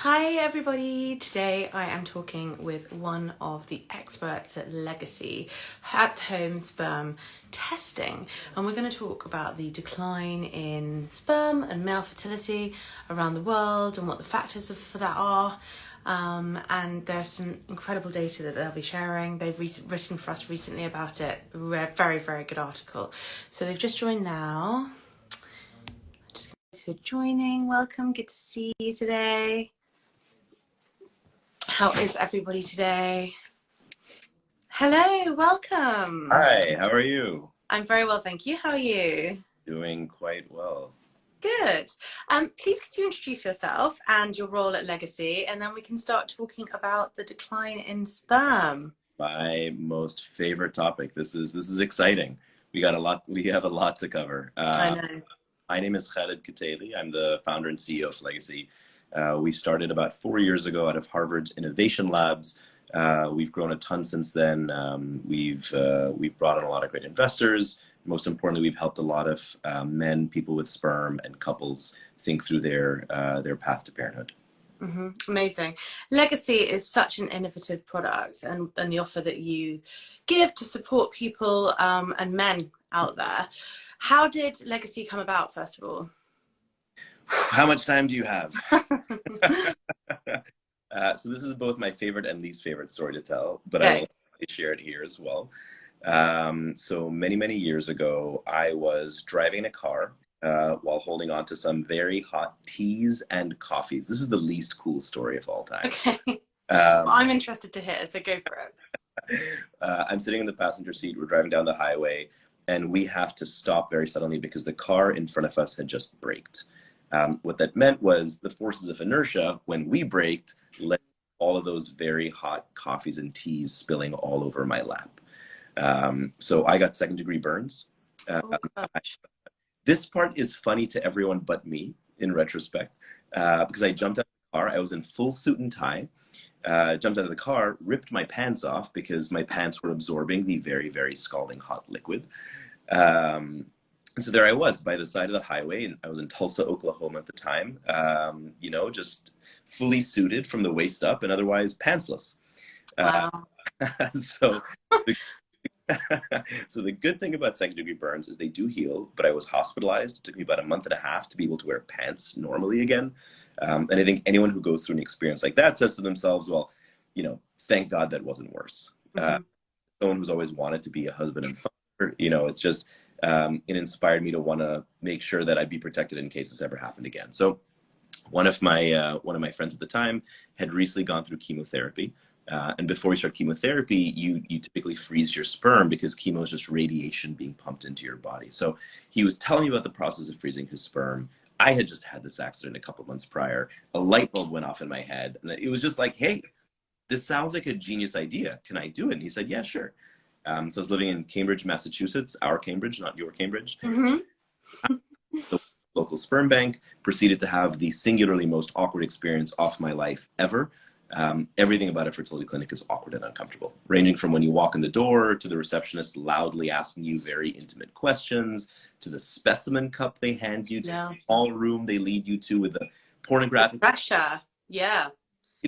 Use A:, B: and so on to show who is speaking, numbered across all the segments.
A: Hi everybody, today I am talking with one of the experts at Legacy at-home sperm testing, and we're going to talk about the decline in sperm and male fertility around the world and what the factors for that are. And there's some incredible data that they'll be sharing. They've written for us recently about it. Very, very good article. So they've just joined now. Just who are joining, welcome, good to see you today. How is everybody today? Hello, welcome.
B: Hi, how are you?
A: I'm very well, thank you. How are you?
B: Doing quite well.
A: Good. Please could you introduce yourself and your role at Legacy, and then we can start talking about the decline in sperm.
B: My most favorite topic. This is exciting. We have a lot to cover.
A: I know.
B: My name is Khaled Kteily. I'm the founder and CEO of Legacy. We started about 4 years ago out of Harvard's Innovation Labs. We've grown a ton since then. We've brought in a lot of great investors. Most importantly, we've helped a lot of men, people with sperm, and couples think through their path to parenthood.
A: Amazing. Legacy is such an innovative product, and the offer that you give to support people and men out there. How did Legacy come about, first of all?
B: How much time do you have? So this is both my favorite and least favorite story to tell, but I will share it here as well. So many years ago, I was driving a car while holding on to some very hot teas and coffees. This is the least cool story of all time.
A: Okay. Well, I'm interested to hear, so go for it.
B: I'm sitting in the passenger seat. We're driving down the highway, and we have to stop very suddenly because the car in front of us had just braked. What that meant was the forces of inertia, when we braked, led all of those very hot coffees and teas spilling all over my lap. So I got second-degree burns.
A: Oh, gosh.
B: This part is funny to everyone but me, in retrospect, because I jumped out of the car. I was in full suit and tie. Jumped out of the car, ripped my pants off because my pants were absorbing the very scalding hot liquid. And so there I was by the side of the highway, and I was in Tulsa, Oklahoma at the time, just fully suited from the waist up and otherwise pantsless.
A: Wow.
B: So the, so the good thing about second-degree burns is they do heal, but I was hospitalized. It took me about a month and a half to be able to wear pants normally again. And I think anyone who goes through an experience like that says to themselves, well, thank God that wasn't worse. Someone who's always wanted to be a husband and father, it's just, it inspired me to want to make sure that I'd be protected in case this ever happened again. So one of my friends at the time had recently gone through chemotherapy. And before you start chemotherapy, you typically freeze your sperm because chemo is just radiation being pumped into your body. So he was telling me about the process of freezing his sperm. I had just had this accident a couple months prior. A light bulb went off in my head. And it was just like, hey, this sounds like a genius idea. Can I do it? And he said, yeah, sure. So I was living in Cambridge, Massachusetts, our Cambridge, not your Cambridge. The local sperm bank, proceeded to have the singularly most awkward experience of my life ever. Everything about a fertility clinic is awkward and uncomfortable, ranging from when you walk in the door to the receptionist loudly asking you very intimate questions, to the specimen cup they hand you, to the small room they lead you to with the pornographic
A: pressure. Yeah.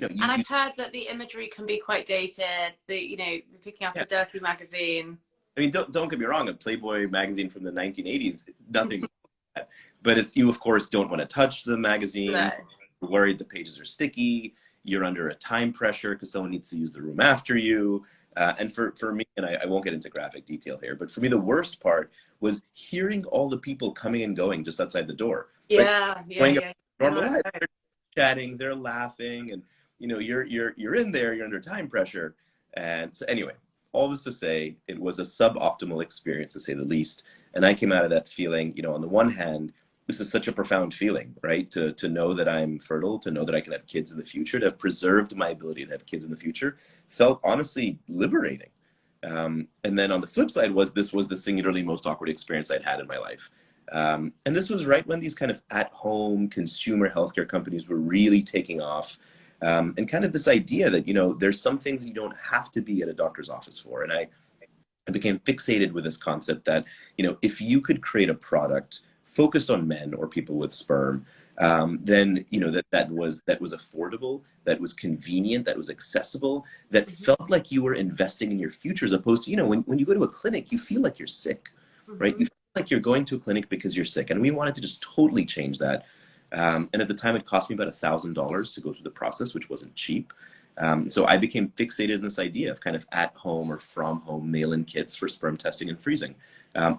B: And
A: I've heard that the imagery can be quite dated. Picking up a dirty magazine.
B: I mean, don't get me wrong. A Playboy magazine from the 1980s, nothing. But it's, you of course don't want to touch the magazine.
A: No.
B: You're worried the pages are sticky. You're under a time pressure because someone needs to use the room after you. And for me, and I won't get into graphic detail here, but for me, the worst part was hearing all the people coming and going just outside the door.
A: Yeah.
B: Normal life. They're chatting, they're laughing, and you're in there, you're under time pressure. And so anyway, all this to say, it was a suboptimal experience, to say the least. And I came out of that feeling, on the one hand, this is such a profound feeling, right? To know that I'm fertile, to know that I can have kids in the future, to have preserved my ability to have kids in the future, felt honestly liberating. And then on the flip side this was the singularly most awkward experience I'd had in my life. And this was right when these kind of at-home consumer healthcare companies were really taking off. And kind of this idea that, there's some things you don't have to be at a doctor's office for. And I became fixated with this concept that, if you could create a product focused on men or people with sperm, then that was affordable, that was convenient, that was accessible, that felt like you were investing in your future, as opposed to, when you go to a clinic, you feel like you're sick, right? You feel like you're going to a clinic because you're sick, and we wanted to just totally change that. And at the time, it cost me about $1,000 to go through the process, which wasn't cheap. So I became fixated in this idea of kind of at home or from home mail-in kits for sperm testing and freezing.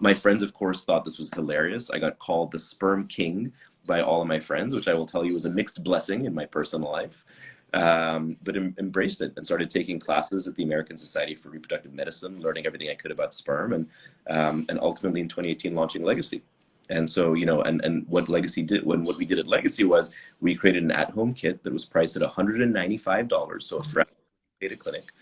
B: My friends, of course, thought this was hilarious. I got called the sperm king by all of my friends, which I will tell you was a mixed blessing in my personal life. But embraced it and started taking classes at the American Society for Reproductive Medicine, learning everything I could about sperm, and ultimately in 2018 launching Legacy. And so, and what Legacy did, what we did at Legacy was we created an at-home kit that was priced at $195, so a fraction at a clinic,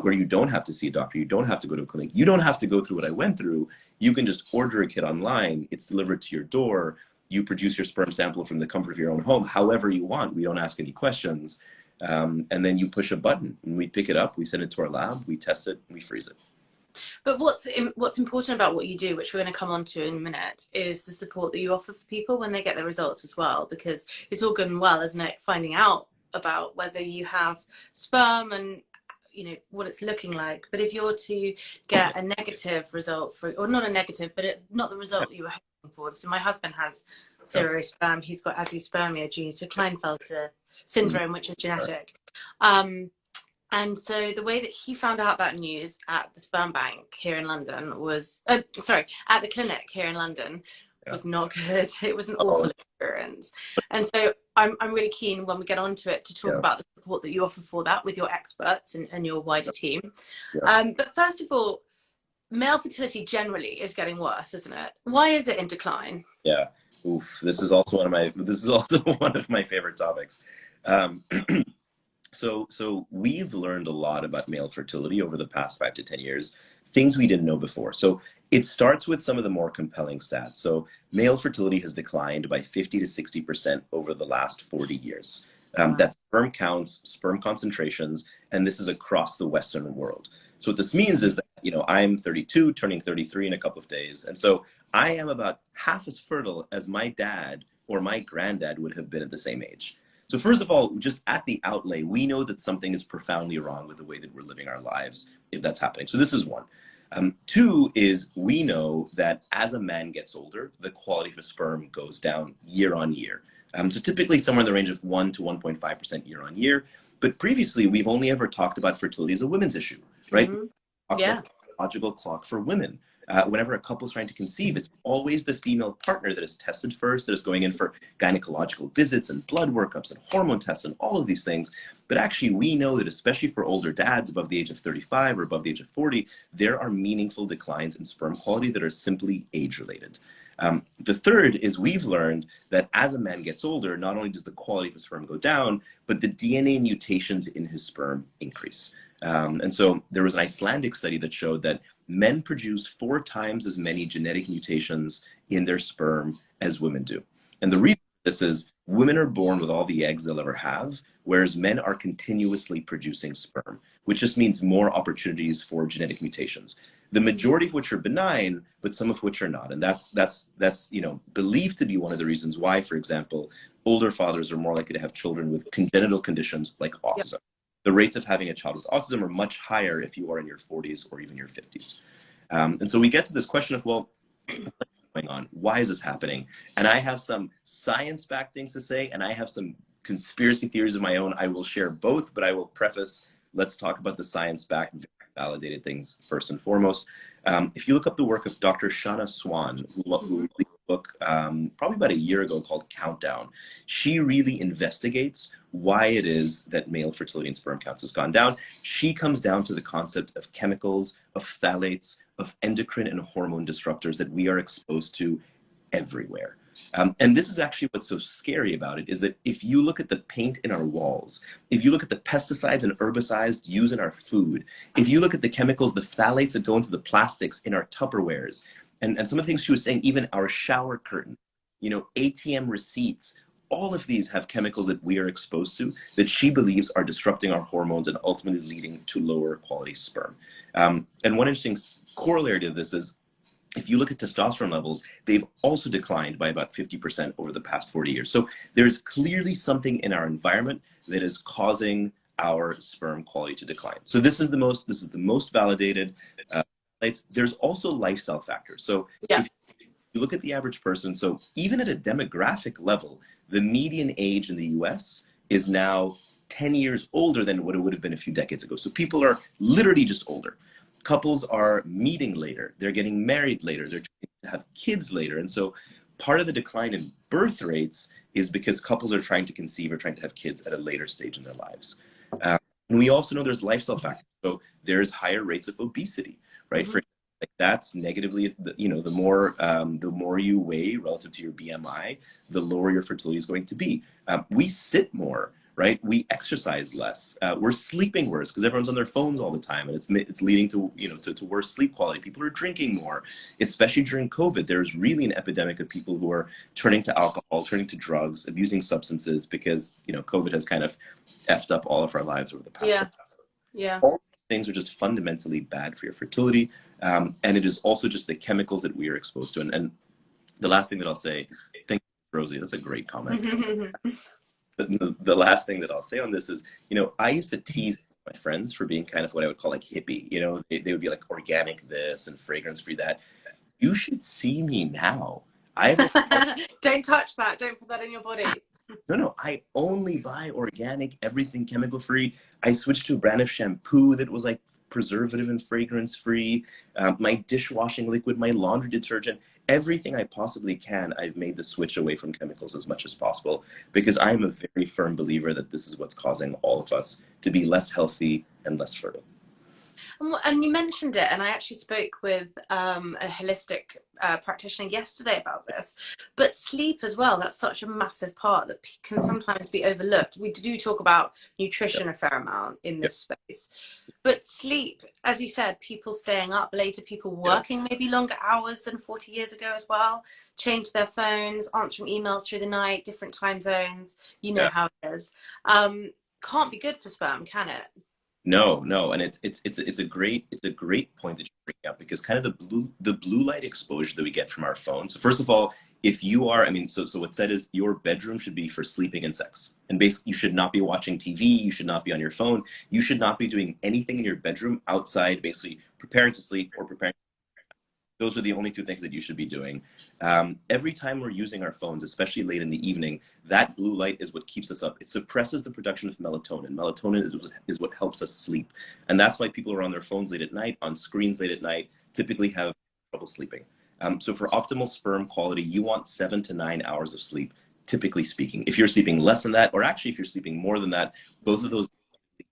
B: where you don't have to see a doctor, you don't have to go to a clinic, you don't have to go through what I went through. You can just order a kit online, it's delivered to your door, you produce your sperm sample from the comfort of your own home, however you want. We don't ask any questions. And then you push a button and we pick it up, we send it to our lab, we test it, we freeze it.
A: But what's important about what you do, which we're going to come on to in a minute, is the support that you offer for people when they get their results as well, because it's all good and well, isn't it, finding out about whether you have sperm and what it's looking like. But if you're to get a negative result or not a negative, but not the result you were hoping for. So my husband has zero sperm. He's got azospermia due to Klinefelter syndrome, which is genetic. And so the way that he found out that news at the sperm bank here in London was, at the clinic here in London, was not good. It was an awful experience. And so I'm really keen when we get onto it to talk about the support that you offer for that with your experts and your wider team. But first of all, male fertility generally is getting worse, isn't it? Why is it in decline?
B: Yeah. Oof. This is also one of my favorite topics. So we've learned a lot about male fertility over the past 5 to 10 years, things we didn't know before. So it starts with some of the more compelling stats. So male fertility has declined by 50 to 60% over the last 40 years. That's sperm counts, sperm concentrations, and this is across the Western world. So what this means is that, I'm 32, turning 33 in a couple of days. And so I am about half as fertile as my dad or my granddad would have been at the same age. So first of all, just at the outlay, we know that something is profoundly wrong with the way that we're living our lives if that's happening. So this is one. Two is we know that as a man gets older, the quality of his sperm goes down year on year. So typically somewhere in the range of 1 to 1.5% year on year. But previously, we've only ever talked about fertility as a women's issue, right? Yeah. Biological clock for women. Whenever a couple is trying to conceive, it's always the female partner that is tested first, that is going in for gynecological visits and blood workups and hormone tests and all of these things. But actually, we know that especially for older dads above the age of 35 or above the age of 40, there are meaningful declines in sperm quality that are simply age-related. The third is we've learned that as a man gets older, not only does the quality of his sperm go down, but the DNA mutations in his sperm increase. And so there was an Icelandic study that showed that men produce 4 times as many genetic mutations in their sperm as women do. And the reason for this is women are born with all the eggs they'll ever have, whereas men are continuously producing sperm, which just means more opportunities for genetic mutations. The majority of which are benign, but some of which are not. And that's believed to be one of the reasons why, for example, older fathers are more likely to have children with congenital conditions like autism. The rates of having a child with autism are much higher if you are in your 40s or even your 50s. And so we get to this question of, well, what's going on? Why is this happening? And I have some science-backed things to say, and I have some conspiracy theories of my own. I will share both, but I will preface, let's talk about the science-backed, validated things first and foremost. If you look up the work of Dr. Shanna Swan, who released a book probably about a year ago called Countdown, she really investigates why it is that male fertility and sperm counts has gone down. She comes down to the concept of chemicals, of phthalates, of endocrine and hormone disruptors that we are exposed to everywhere. And this is actually what's so scary about it, is that if you look at the paint in our walls, if you look at the pesticides and herbicides used in our food, if you look at the chemicals, the phthalates that go into the plastics in our Tupperwares, and some of the things she was saying, even our shower curtain, ATM receipts, all of these have chemicals that we are exposed to that she believes are disrupting our hormones and ultimately leading to lower quality sperm. And one interesting corollary to this is If you look at testosterone levels, they've also declined by about 50% over the past 40 years. So there's clearly something in our environment that is causing our sperm quality to decline. So this is the most validated. There's also lifestyle factors. So
A: Yeah.
B: if you look at the average person, so even at a demographic level, the median age in the US is now 10 years older than what it would have been a few decades ago. So people are literally just older. Couples are meeting later, they're getting married later, they're trying to have kids later. And so part of the decline in birth rates is because couples are trying to conceive or trying to have kids at a later stage in their lives. Um, and we also know there's lifestyle factors. So there's higher rates of obesity, right?
A: Mm-hmm.
B: Like that's negatively, the more you weigh relative to your BMI, the lower your fertility is going to be. We sit more, right? We exercise less. We're sleeping worse because everyone's on their phones all the time, and it's leading to to worse sleep quality. People are drinking more, especially during COVID. There's really an epidemic of people who are turning to alcohol, turning to drugs, abusing substances because COVID has kind of effed up all of our lives over the past.
A: Yeah. Yeah.
B: All things are just fundamentally bad for your fertility. And it is also just the chemicals that we are exposed to. And the last thing that I'll say, thank you, Rosie, that's a great comment. The last thing that I'll say on this is, I used to tease my friends for being kind of what I would call like hippie. They would be like organic this and fragrance free that. You should see me now. I have a
A: Don't touch that. Don't put that in your body.
B: No, I only buy organic, everything chemical free. I switched to a brand of shampoo that was like preservative and fragrance free. My dishwashing liquid, my laundry detergent, everything I possibly can, I've made the switch away from chemicals as much as possible because I am a very firm believer that this is what's causing all of us to be less healthy and less fertile.
A: And you mentioned it, and I actually spoke with a holistic practitioner yesterday about this. But sleep as well, that's such a massive part that can sometimes be overlooked. We do talk about nutrition a fair amount in this space. But sleep, as you said, people staying up later, people working maybe longer hours than 40 years ago as well, change their phones, answering emails through the night, different time zones, how it is. Can't be good for sperm, can it?
B: No, and it's a great point that you bring up because kind of the blue light exposure that we get from our phones. So first of all, if you are, so what's said is your bedroom should be for sleeping and sex, and basically you should not be watching TV, you should not be on your phone, you should not be doing anything in your bedroom outside, basically preparing to sleep or preparing. Those are the only two things that you should be doing. Every time we're using our phones, especially late in the evening, that blue light is what keeps us up. It suppresses the production of melatonin. Melatonin is what helps us sleep. And that's why people are on their phones late at night, on screens late at night, typically have trouble sleeping. So for optimal sperm quality, you want 7 to 9 hours of sleep, typically speaking. If you're sleeping less than that, or actually if you're sleeping more than that, both of those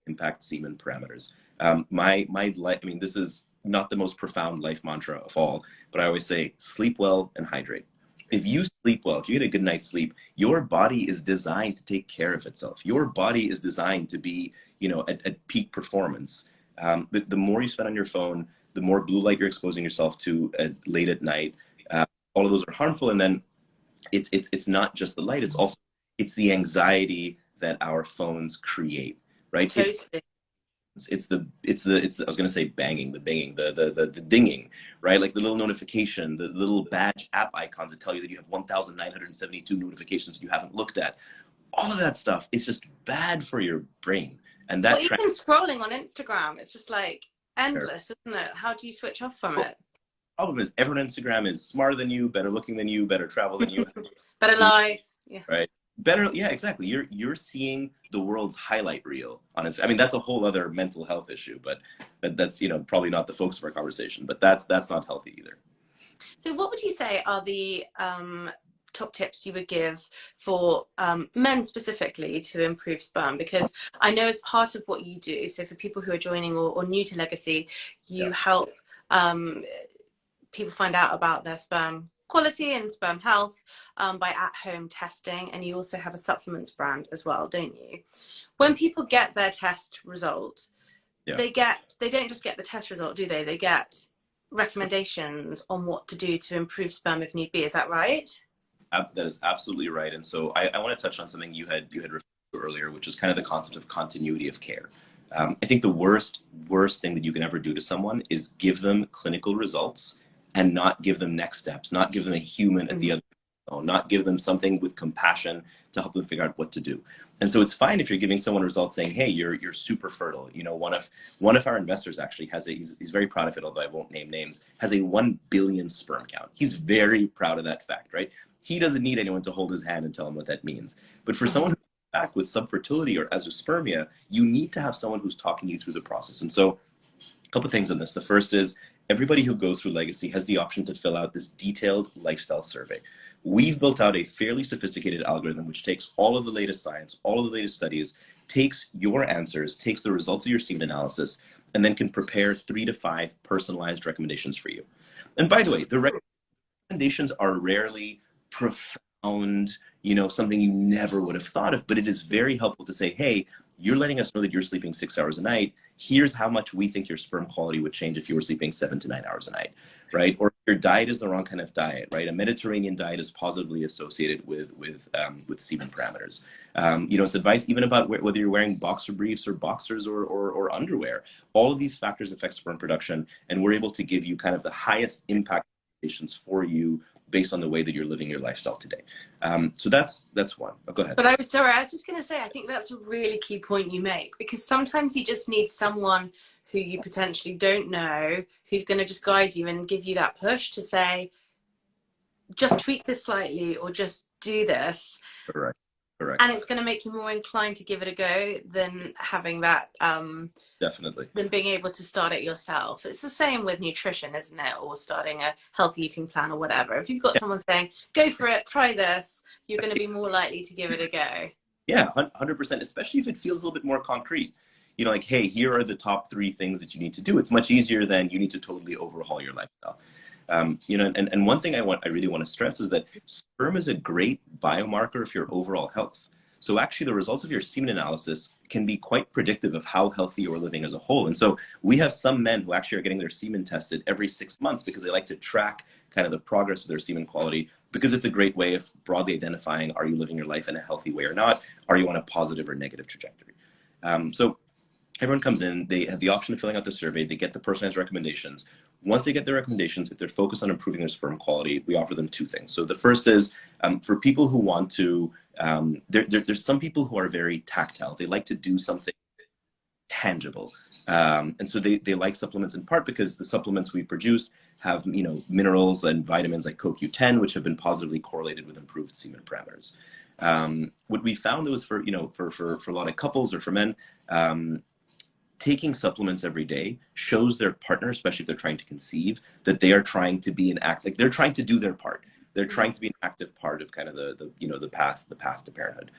B: impact semen parameters. This is not the most profound life mantra of all, but I always say sleep well and hydrate. If you sleep well, if you get a good night's sleep, your body is designed to take care of itself. Your body is designed to be, at peak performance. The more you spend on your phone, the more blue light you're exposing yourself to late at night. All of those are harmful. And then it's not just the light; it's the anxiety that our phones create, right?
A: Totally.
B: It's the I was gonna say banging, the dinging, right? Like the little notification, the little badge app icons that tell you that you have 1,972 notifications you haven't looked at. All of that stuff is just bad for your brain. And that
A: even scrolling on Instagram, it's just like endless, isn't it? How do you switch off from it?
B: Problem is everyone on Instagram is smarter than you, better looking than you, better travel than you.
A: Better life. Yeah.
B: Right. Better, yeah, exactly. You're seeing the world's highlight reel on Instagram. That's a whole other mental health issue, but that's probably not the focus of our conversation. But that's not healthy either.
A: So, what would you say are the top tips you would give for men specifically to improve sperm? Because I know as part of what you do, so for people who are joining or new to Legacy, you help people find out about their sperm quality and sperm health by at-home testing, and you also have a supplements brand as well, don't you? When people get their test result, they don't just get the test result, do they? They get recommendations on what to do to improve sperm if need be. Is that right?
B: That is absolutely right. And so I want to touch on something you had referred to earlier, which is kind of the concept of continuity of care. I think the worst thing that you can ever do to someone is give them clinical results and not give them next steps, not give them a human at the
A: Mhm.
B: other, not give them something with compassion to help them figure out what to do. And so it's fine if you're giving someone results saying, hey, you're super fertile. You know, one of our investors actually has he's very proud of it, although I won't name names, has a 1 billion sperm count. He's very proud of that fact, right? He doesn't need anyone to hold his hand and tell him what that means. But for someone
A: Mhm.
B: who's back with subfertility or azoospermia, you need to have someone who's talking you through the process. And so a couple of things on this. The first is everybody who goes through Legacy has the option to fill out this detailed lifestyle survey. We've built out a fairly sophisticated algorithm which takes all of the latest science, all of the latest studies, takes your answers, takes the results of your semen analysis, and then can prepare 3 to 5 personalized recommendations for you. And by the way, the recommendations are rarely profound, something you never would have thought of, but it is very helpful to say, hey, you're letting us know that you're sleeping 6 hours a night. Here's how much we think your sperm quality would change if you were sleeping 7 to 9 hours a night, right? Or your diet is the wrong kind of diet, right? A Mediterranean diet is positively associated with semen parameters. It's advice even about whether you're wearing boxer briefs or boxers or underwear. All of these factors affect sperm production, and we're able to give you kind of the highest impact for you based on the way that you're living your lifestyle today. So that's one. Oh, go ahead.
A: But I was sorry, I was just going to say, I think that's a really key point you make, because sometimes you just need someone who you potentially don't know, who's going to just guide you and give you that push to say, just tweak this slightly or just do this.
B: Correct.
A: And
B: Correct.
A: it's going to make you more inclined to give it a go than having that,
B: Definitely.
A: than being able to start it yourself. It's the same with nutrition, isn't it? Or starting a healthy eating plan or whatever. If you've got someone saying, go for it, try this, you're going to be more likely to give it a go.
B: Yeah, 100%, especially if it feels a little bit more concrete. Like, hey, here are the top 3 things that you need to do. It's much easier than you need to totally overhaul your lifestyle. And one thing I really want to stress is that sperm is a great biomarker of your overall health. So actually, the results of your semen analysis can be quite predictive of how healthy you're living as a whole. And so we have some men who actually are getting their semen tested every 6 months because they like to track kind of the progress of their semen quality, because it's a great way of broadly identifying, are you living your life in a healthy way or not? Are you on a positive or negative trajectory? So everyone comes in, they have the option of filling out the survey, they get the personalized recommendations. Once they get their recommendations, if they're focused on improving their sperm quality, we offer them 2 things. So the first is for people who want to, there's some people who are very tactile. They like to do something tangible. And so they like supplements in part because the supplements we produced have minerals and vitamins like CoQ10, which have been positively correlated with improved semen parameters. What we found was for a lot of couples or for men, taking supplements every day shows their partner, especially if they're trying to conceive, that they are trying to be like they're trying to do their part. They're trying to be an active part of kind of the path to parenthood.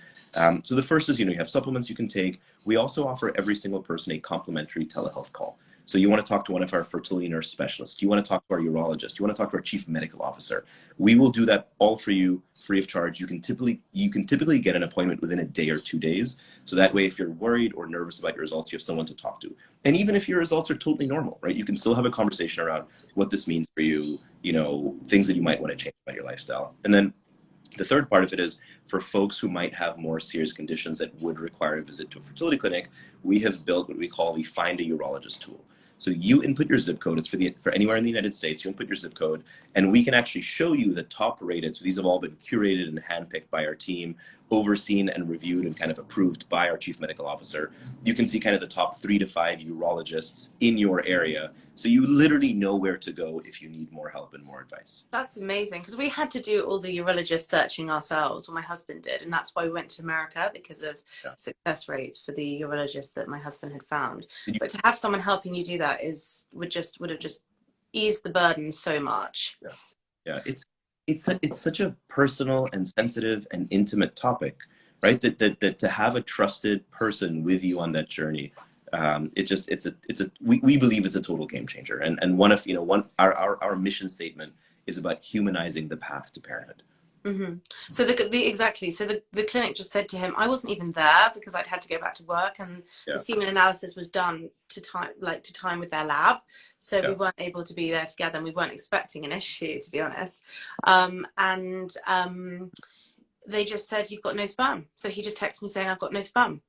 B: So the first is, you have supplements you can take. We also offer every single person a complimentary telehealth call. So you want to talk to one of our fertility nurse specialists. You want to talk to our urologist. You want to talk to our chief medical officer. We will do that all for you, free of charge. You can typically get an appointment within a day or 2 days. So that way, if you're worried or nervous about your results, you have someone to talk to. And even if your results are totally normal, right, you can still have a conversation around what this means for you, things that you might want to change about your lifestyle. And then the third part of it is for folks who might have more serious conditions that would require a visit to a fertility clinic, we have built what we call the Find a Urologist tool. So you input your zip code. It's for anywhere in the United States. You input your zip code, and we can actually show you the top rated. So these have all been curated and handpicked by our team, overseen and reviewed and kind of approved by our chief medical officer. You can see kind of the top 3 to 5 urologists in your area. So you literally know where to go if you need more help and more advice.
A: That's amazing, because we had to do all the urologist searching ourselves, or my husband did, and that's why we went to America, because of success rates for the urologist that my husband had found. But to have someone helping you do that would have just eased the burden so much.
B: Yeah. It's such a personal and sensitive and intimate topic, right? That to have a trusted person with you on that journey, we believe it's a total game changer. And our mission statement is about humanizing the path to parenthood.
A: Mm-hmm. So the clinic just said to him, I wasn't even there because I'd had to go back to work, and the semen analysis was done to time with their lab, so we weren't able to be there together, and we weren't expecting an issue, to be honest. They just said, you've got no sperm. So he just texted me saying, I've got no sperm.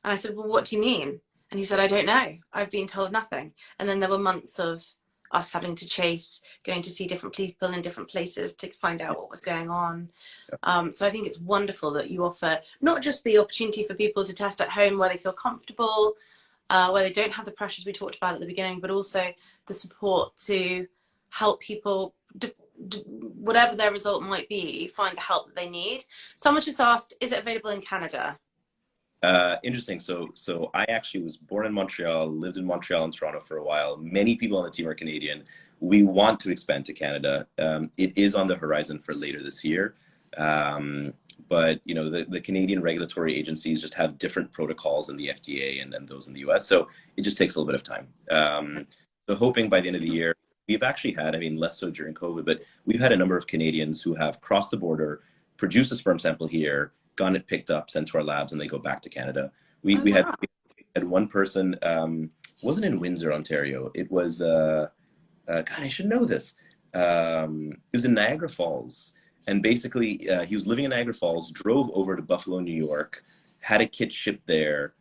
A: And I said, well, what do you mean? And he said, I don't know. I've been told nothing. And then there were months of us having to chase, going to see different people in different places to find out what was going on. So I think it's wonderful that you offer not just the opportunity for people to test at home where they feel comfortable, where they don't have the pressures we talked about at the beginning, but also the support to help people, whatever their result might be, find the help that they need. Someone just asked, is it available in Canada?
B: Interesting. So I actually was born in Montreal, lived in Montreal and Toronto for a while. Many people on the team are Canadian. We want to expand to Canada. It is on the horizon for later this year. But you know, the Canadian regulatory agencies just have different protocols than the FDA and those in the US. So it just takes a little bit of time. So hoping by the end of the year, we've actually had, I mean, less so during COVID, but we've had a number of Canadians who have crossed the border, produced a sperm sample here, gotten it picked up, sent to our labs, and they go back to Canada. We had one person, wasn't in Windsor, Ontario. It was, God, I should know this. It was in Niagara Falls. And basically, he was living in Niagara Falls, drove over to Buffalo, New York, had a kit shipped there,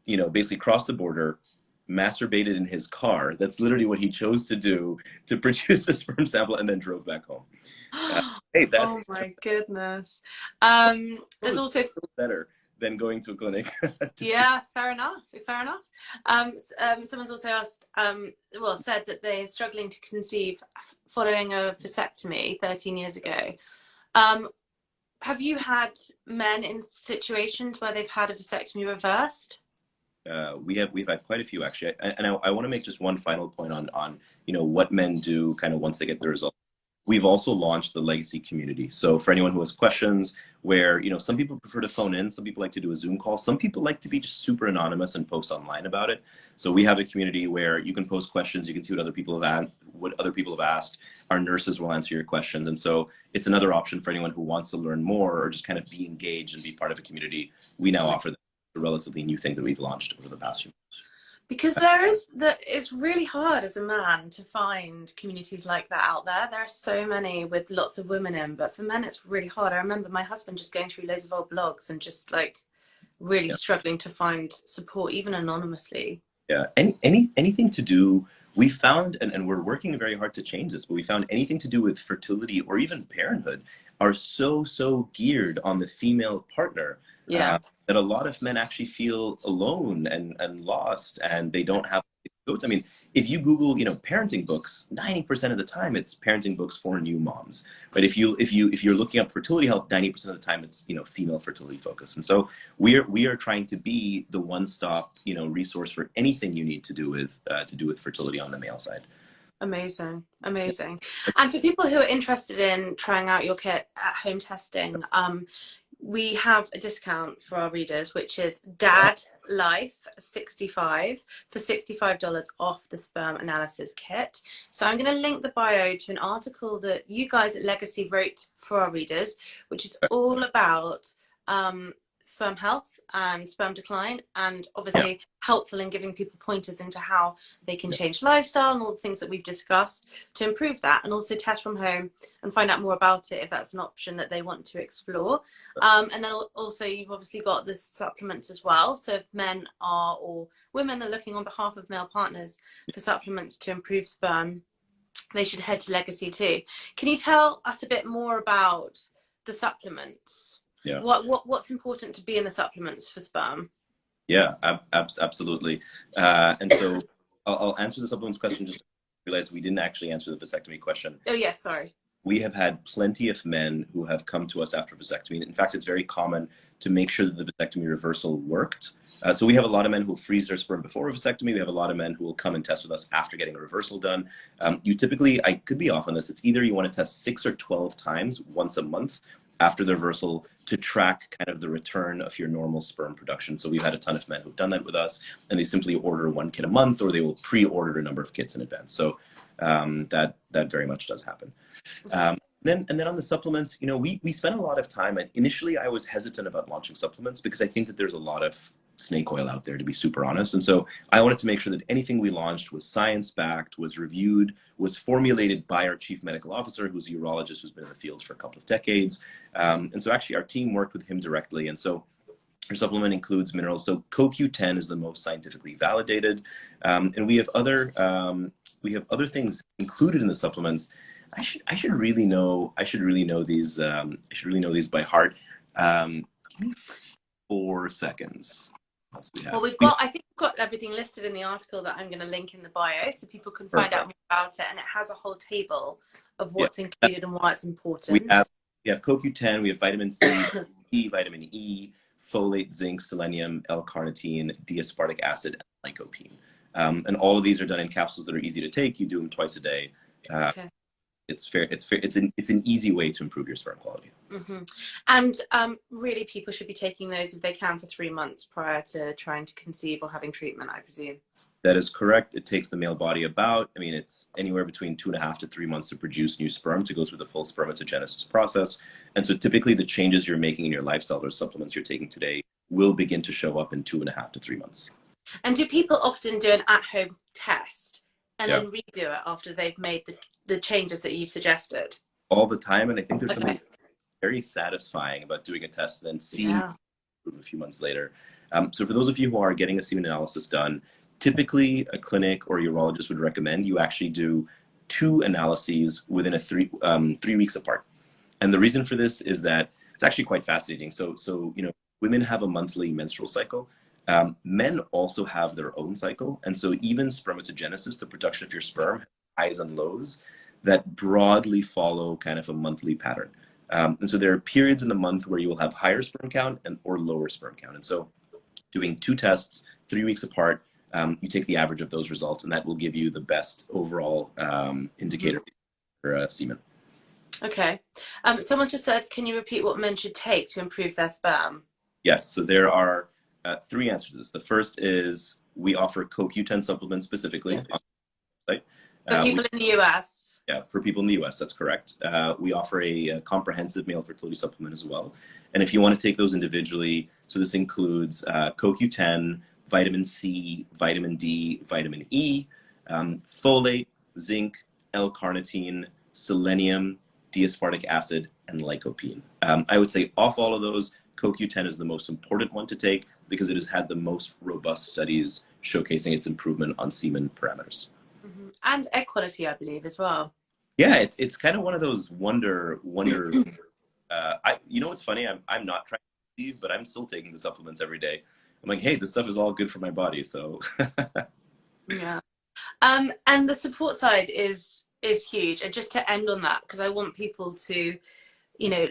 B: you know, basically crossed the border, masturbated in his car. That's literally what he chose to do to produce the sperm sample, and then drove back home. Hey, that's
A: Oh my goodness. There's also
B: better than going to a clinic.
A: yeah, fair enough. Fair enough. Someone's also asked, well, said that they're struggling to conceive following a vasectomy 13 years ago. Have you had men in situations where they've had a vasectomy reversed?
B: We've had quite a few actually, and I want to make just one final point on you know what men do kind of once they get the results. We've also launched the legacy community. So for anyone who has questions, where you know some people prefer to phone in, some people like to do a Zoom call, some people like to be just super anonymous and post online about it. So we have a community where you can post questions, you can see what other people have asked. Our nurses will answer your questions, and so it's another option for anyone who wants to learn more or just kind of be engaged and be part of a community. We now offer that. A relatively new thing that we've launched over the past few months.
A: Because it's really hard as a man to find communities like that out there. There are so many with lots of women in, but for men it's really hard. I remember my husband just going through loads of old blogs and just like really struggling to find support, even anonymously.
B: Yeah, anything to do, we found, and we're working very hard to change this, but we found anything to do with fertility or even parenthood are so geared on the female partner.
A: Yeah.
B: That a lot of men actually feel alone and lost, and they don't have go to. I mean, if you Google, you know, parenting books, 90% of the time it's parenting books for new moms. But if you're looking up fertility help, 90% of the time it's, you know, female fertility focus. And so we are trying to be the one-stop, you know, resource for anything you need to do with fertility on the male side.
A: Amazing. And for people who are interested in trying out your kit at home testing, we have a discount for our readers, which is Dad Life 65 for $65 off the sperm analysis kit. So I'm going to link the bio to an article that you guys at Legacy wrote for our readers, which is all about sperm health and sperm decline, and obviously helpful in giving people pointers into how they can change lifestyle and all the things that we've discussed to improve that, and also test from home and find out more about it if that's an option that they want to explore. And then also you've obviously got the supplements as well, so if men are or women are looking on behalf of male partners for supplements to improve sperm, they should head to Legacy too. Can you tell us a bit more about the supplements?
B: Yeah.
A: What's important to be in the supplements for sperm?
B: Yeah, absolutely. And so I'll answer the supplements question. Just realize we didn't actually answer the vasectomy question.
A: Oh yes, sorry.
B: We have had plenty of men who have come to us after vasectomy. In fact, it's very common to make sure that the vasectomy reversal worked. So we have a lot of men who will freeze their sperm before a vasectomy. We have a lot of men who will come and test with us after getting a reversal done. You typically, I could be off on this, it's either you want to test 6 or 12 times once a month after the reversal to track kind of the return of your normal sperm production. So we've had a ton of men who've done that with us, and they simply order 1 kit a month, or they will pre-order a number of kits in advance. So that very much does happen. Then on the supplements, you know, we spent a lot of time, and initially I was hesitant about launching supplements because I think that there's a lot of snake oil out there, to be super honest. And so I wanted to make sure that anything we launched was science-backed, was reviewed, was formulated by our chief medical officer, who's a urologist who's been in the field for a couple of decades. And so actually our team worked with him directly. And so our supplement includes minerals. So CoQ10 is the most scientifically validated. And we have other we have other things included in the supplements. I should really know these by heart. Give me 4 seconds. What else do we
A: Well,
B: have?
A: I think we've got everything listed in the article that I'm going to link in the bio so people can find out
B: Perfect.
A: more about it. And it has a whole table of
B: Yeah.
A: what's included and why it's
B: We
A: important.
B: have CoQ10, we have vitamin C, vitamin E, folate, zinc, selenium, L-carnitine, D-aspartic acid, and lycopene. And all of these are done in capsules that are easy to take. You do them twice a day.
A: Okay.
B: It's fair. It's an easy way to improve your sperm quality.
A: And really, people should be taking those if they can for 3 months prior to trying to conceive or having treatment, I presume.
B: That is correct. It takes the male body it's anywhere between 2.5 to 3 months to produce new sperm, to go through the full spermatogenesis process. And so typically the changes you're making in your lifestyle or supplements you're taking today will begin to show up in 2.5 to 3 months.
A: And do people often do an at-home test and
B: Yeah.
A: then redo it after they've made the changes that you've suggested?
B: All the time. And I think there's something very satisfying about doing a test and then seeing a few months later. So for those of you who are getting a semen analysis done, typically a clinic or urologist would recommend you actually do 2 analyses within 3 weeks apart. And the reason for this is that it's actually quite fascinating. So women have a monthly menstrual cycle. Men also have their own cycle. And so even spermatogenesis, the production of your sperm, has highs and lows that broadly follow kind of a monthly pattern. And so there are periods in the month where you will have higher sperm count or lower sperm count. And so doing 2 tests 3 weeks apart, you take the average of those results, and that will give you the best overall indicator for semen.
A: Okay. Someone just said, can you repeat what men should take to improve their sperm?
B: Yes. So there are 3 answers to this. The first is we offer CoQ10 supplements specifically on the website.
A: For people in the US?
B: Yeah, for people in the US, that's correct. We offer a comprehensive male fertility supplement as well. And if you want to take those individually, so this includes CoQ10, vitamin C, vitamin D, vitamin E, folate, zinc, L-carnitine, selenium, D-aspartic acid, and lycopene. I would say off all of those, CoQ10 is the most important one to take because it has had the most robust studies showcasing its improvement on semen parameters.
A: And egg quality, I believe, as well.
B: Yeah, it's kind of one of those wonder. You know what's funny? I'm not trying to conceive, but I'm still taking the supplements every day. I'm like, hey, this stuff is all good for my body. So
A: yeah. And the support side is huge. And just to end on that, because I want people to,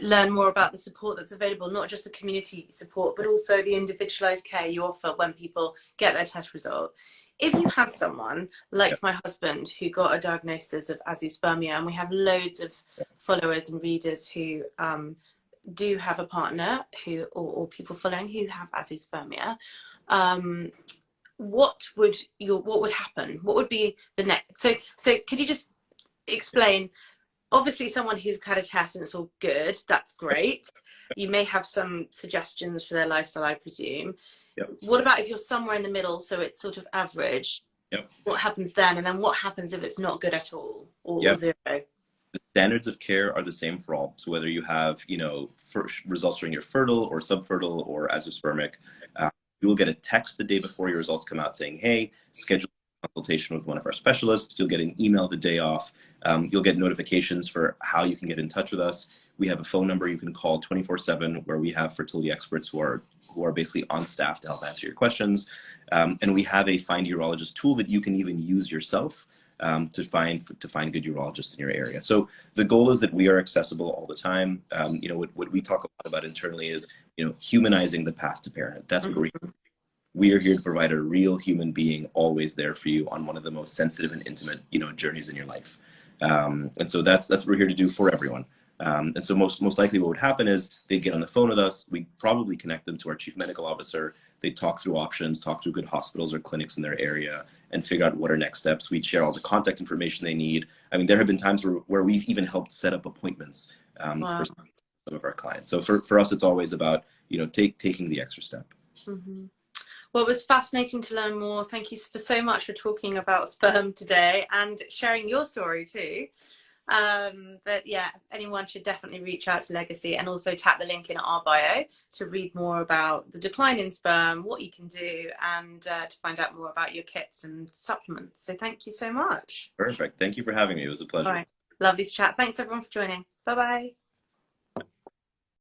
A: learn more about the support that's available, not just the community support, but also the individualized care you offer when people get their test result. If you had someone like my husband who got a diagnosis of azoospermia, and we have loads of followers and readers who do have a partner or people following who have azoospermia, what would happen? What would be the next? So could you just explain? Obviously, someone who's had a test and it's all good, that's great. You may have some suggestions for their lifestyle, I presume.
B: Yep.
A: What about if you're somewhere in the middle, so it's sort of average?
B: Yep.
A: What happens then? And then what happens if it's not good at all or zero?
B: The standards of care are the same for all. So whether you have, results showing you're fertile or subfertile or azoospermic, you will get a text the day before your results come out saying, hey, schedule consultation with one of our specialists. You'll get an email the day off. You'll get notifications for how you can get in touch with us. We have a phone number you can call 24/7 where we have fertility experts who are basically on staff to help answer your questions. And we have a Find Urologist tool that you can even use yourself to find good urologists in your area. So the goal is that we are accessible all the time. What we talk a lot about internally is humanizing the path to parenthood. That's what we are here to provide a real human being always there for you on one of the most sensitive and intimate journeys in your life. And so that's what we're here to do for everyone. And so most likely what would happen is they'd get on the phone with us. We'd probably connect them to our chief medical officer. They'd talk through options, talk through good hospitals or clinics in their area, and figure out what are next steps. We'd share all the contact information they need. I mean, there have been times where we've even helped set up appointments for some of our clients. So for us, it's always about taking the extra step.
A: Mm-hmm. Well, it was fascinating to learn more. Thank you so much for talking about sperm today and sharing your story too. But yeah, anyone should definitely reach out to Legacy, and also tap the link in our bio to read more about the decline in sperm, what you can do, and to find out more about your kits and supplements. So thank you so much.
B: Perfect. Thank you for having me. It was a
A: All
B: pleasure.
A: right. Lovely to chat. Thanks everyone for joining. Bye bye.